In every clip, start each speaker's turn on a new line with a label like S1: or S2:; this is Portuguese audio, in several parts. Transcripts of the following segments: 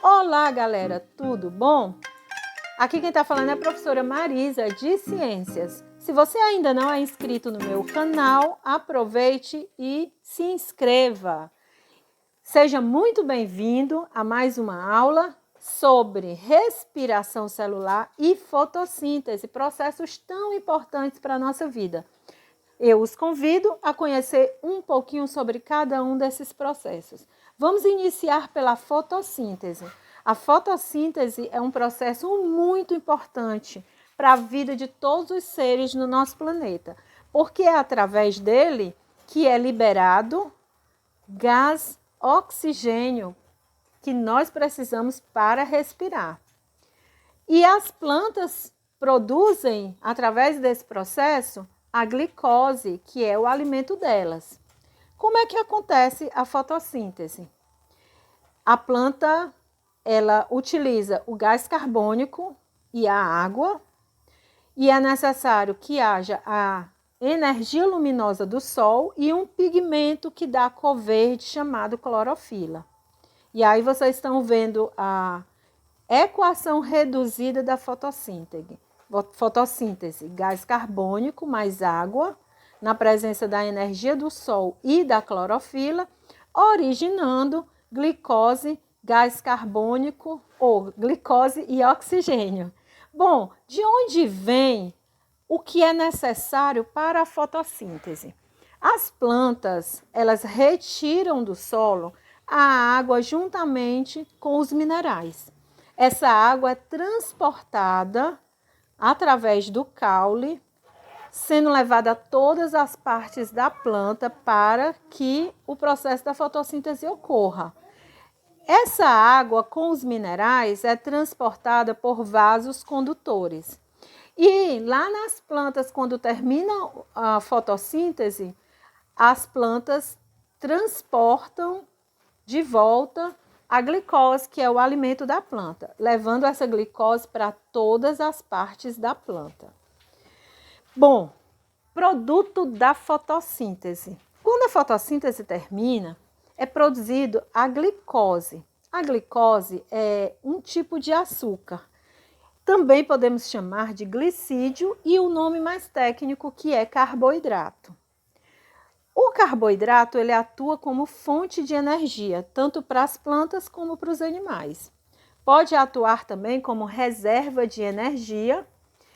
S1: Olá, galera, tudo bom? Aqui quem está falando é a professora Marisa, de Ciências. Se você ainda não é inscrito no meu canal, aproveite e se inscreva. Seja muito bem-vindo a mais uma aula sobre respiração celular e fotossíntese, processos tão importantes para a nossa vida. Eu os convido a conhecer um pouquinho sobre cada um desses processos. Vamos iniciar pela fotossíntese. A fotossíntese é um processo muito importante para a vida de todos os seres no nosso planeta, porque é através dele que é liberado gás oxigênio que nós precisamos para respirar. E as plantas produzem, através desse processo, a glicose, que é o alimento delas. Como é que acontece a fotossíntese? A planta, ela utiliza o gás carbônico e a água, e é necessário que haja a energia luminosa do sol e um pigmento que dá cor verde chamado clorofila. E aí vocês estão vendo a equação reduzida da fotossíntese. Fotossíntese, gás carbônico mais água, na presença da energia do sol e da clorofila, originando glicose, gás carbônico ou glicose e oxigênio. Bom, de onde vem o que é necessário para a fotossíntese? As plantas, elas retiram do solo a água juntamente com os minerais. Essa água é transportada através do caule, sendo levada a todas as partes da planta para que o processo da fotossíntese ocorra. Essa água com os minerais é transportada por vasos condutores. E lá nas plantas, quando termina a fotossíntese, as plantas transportam de volta a glicose, que é o alimento da planta, levando essa glicose para todas as partes da planta. Bom, produto da fotossíntese. Quando a fotossíntese termina, é produzido a glicose. A glicose é um tipo de açúcar. Também podemos chamar de glicídio e o nome mais técnico que é carboidrato. O carboidrato ele atua como fonte de energia, tanto para as plantas como para os animais. Pode atuar também como reserva de energia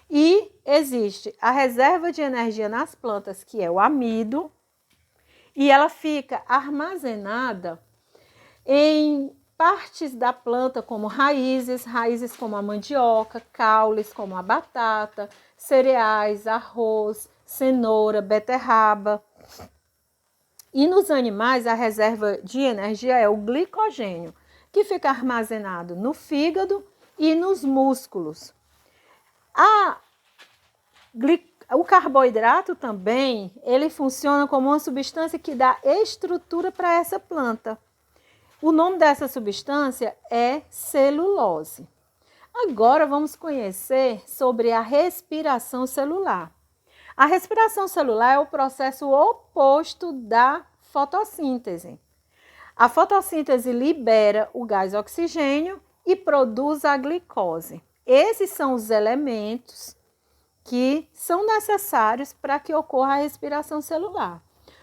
S1: e existe a reserva de energia nas plantas, que é o amido, e ela fica armazenada em partes da planta como raízes como a mandioca, caules como a batata, cereais, arroz, cenoura, beterraba. E nos animais, a reserva de energia é o glicogênio, que fica armazenado no fígado e nos músculos. O carboidrato também, ele funciona como uma substância que dá estrutura para essa planta. O nome dessa substância é celulose. Agora vamos conhecer sobre a respiração celular. A respiração celular é o processo oposto da fotossíntese. A fotossíntese libera o gás oxigênio e produz a glicose. Esses são os elementos que são necessários para que ocorra a respiração celular.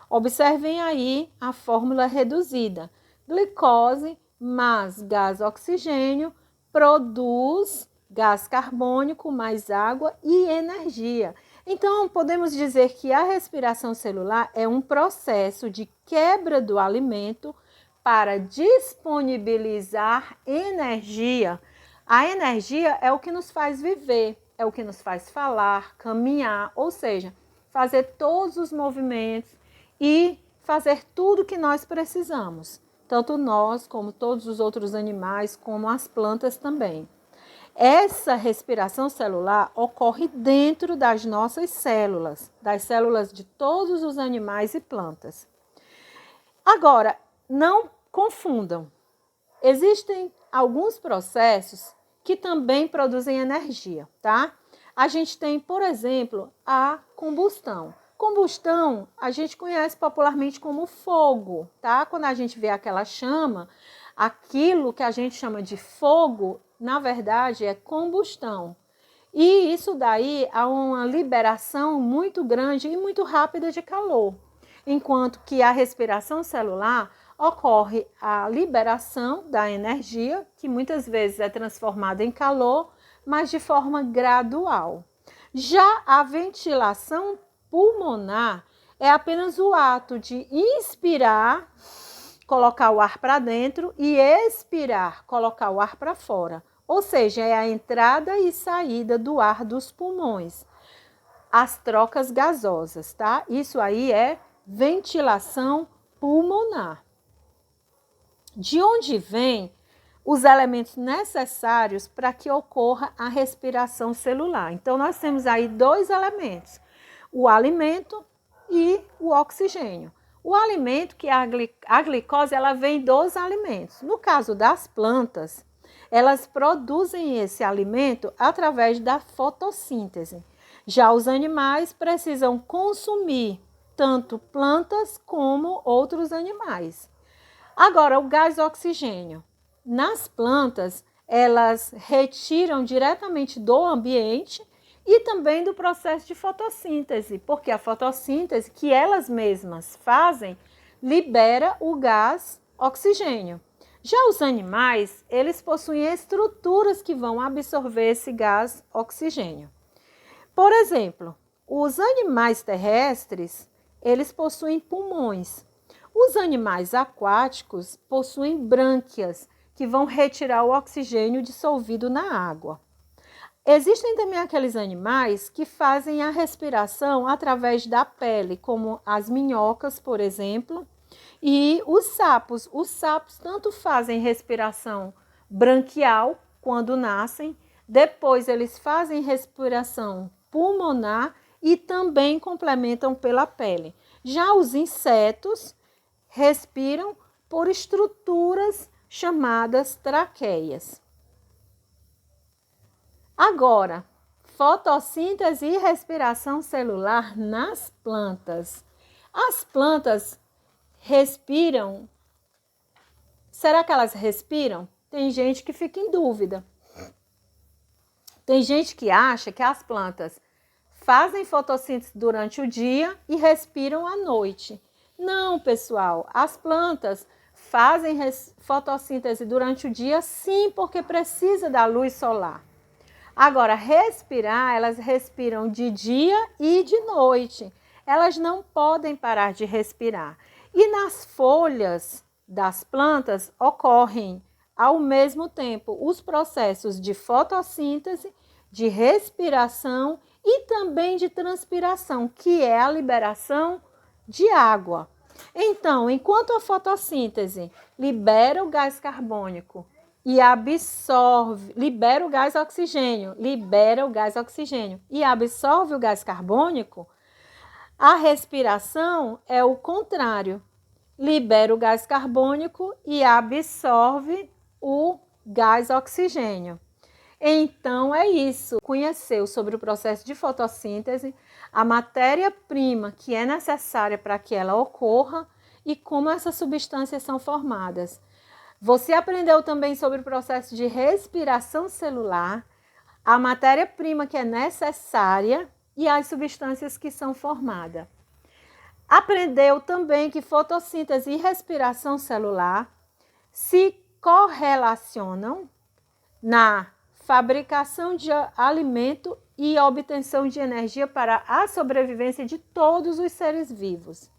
S1: Observem aí a fórmula reduzida. Glicose mais gás oxigênio produz gás carbônico mais água e energia. Então, podemos dizer que a respiração celular é um processo de quebra do alimento para disponibilizar energia. A energia é o que nos faz viver, é o que nos faz falar, caminhar, ou seja, fazer todos os movimentos e fazer tudo que nós precisamos. Tanto nós, como todos os outros animais, como as plantas também. Essa respiração celular ocorre dentro das nossas células, das células de todos os animais e plantas. Agora, não confundam. Existem alguns processos que também produzem energia, tá? A gente tem, por exemplo, a combustão. Combustão, a gente conhece popularmente como fogo, tá? Quando a gente vê aquela chama, Aquilo que a gente chama de fogo, na verdade, é combustão. E isso daí há uma liberação muito grande e muito rápida de calor. Enquanto que a respiração celular ocorre a liberação da energia, que muitas vezes é transformada em calor, mas de forma gradual. Já a ventilação pulmonar é apenas o ato de inspirar, colocar o ar para dentro e expirar, colocar o ar para fora. Ou seja, é a entrada e saída do ar dos pulmões, as trocas gasosas, tá? Isso aí é ventilação pulmonar. De onde vem os elementos necessários para que ocorra a respiração celular? Então, nós temos aí dois elementos, o alimento e o oxigênio. O alimento, que é a glicose, ela vem dos alimentos. No caso das plantas, elas produzem esse alimento através da fotossíntese. Já os animais precisam consumir tanto plantas como outros animais. Agora, o gás oxigênio. Nas plantas, elas retiram diretamente do ambiente e também do processo de fotossíntese, porque a fotossíntese que elas mesmas fazem libera o gás oxigênio. Já os animais, eles possuem estruturas que vão absorver esse gás oxigênio. Por exemplo, os animais terrestres, eles possuem pulmões. Os animais aquáticos possuem brânquias, que vão retirar o oxigênio dissolvido na água. Existem também aqueles animais que fazem a respiração através da pele, como as minhocas, por exemplo, e os sapos. Os sapos tanto fazem respiração branquial quando nascem, depois eles fazem respiração pulmonar e também complementam pela pele. Já os insetos respiram por estruturas chamadas traqueias. Agora, fotossíntese e respiração celular nas plantas. As plantas respiram. Será que elas respiram? Tem gente que fica em dúvida. Tem gente que acha que as plantas fazem fotossíntese durante o dia e respiram à noite. Não, pessoal, as plantas fazem fotossíntese durante o dia, sim, porque precisa da luz solar. Agora, respirar, elas respiram de dia e de noite. Elas não podem parar de respirar. E nas folhas das plantas ocorrem ao mesmo tempo os processos de fotossíntese, de respiração e também de transpiração, que é a liberação de água. Então, enquanto a fotossíntese libera o gás carbônico e absorve, libera o gás oxigênio e absorve o gás carbônico, a respiração é o contrário. Libera o gás carbônico e absorve o gás oxigênio. Então, é isso. Conheceu sobre o processo de fotossíntese, a matéria-prima que é necessária para que ela ocorra e como essas substâncias são formadas. Você aprendeu também sobre o processo de respiração celular, a matéria-prima que é necessária e as substâncias que são formadas. Aprendeu também que fotossíntese e respiração celular se correlacionam na fabricação de alimento e obtenção de energia para a sobrevivência de todos os seres vivos.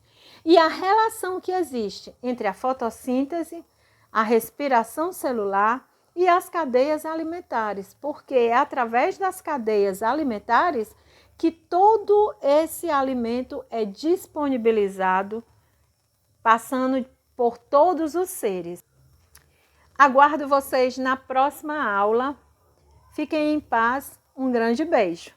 S1: E a relação que existe entre a fotossíntese, a respiração celular e as cadeias alimentares, porque é através das cadeias alimentares que todo esse alimento é disponibilizado, passando por todos os seres. Aguardo vocês na próxima aula. Fiquem em paz. Um grande beijo.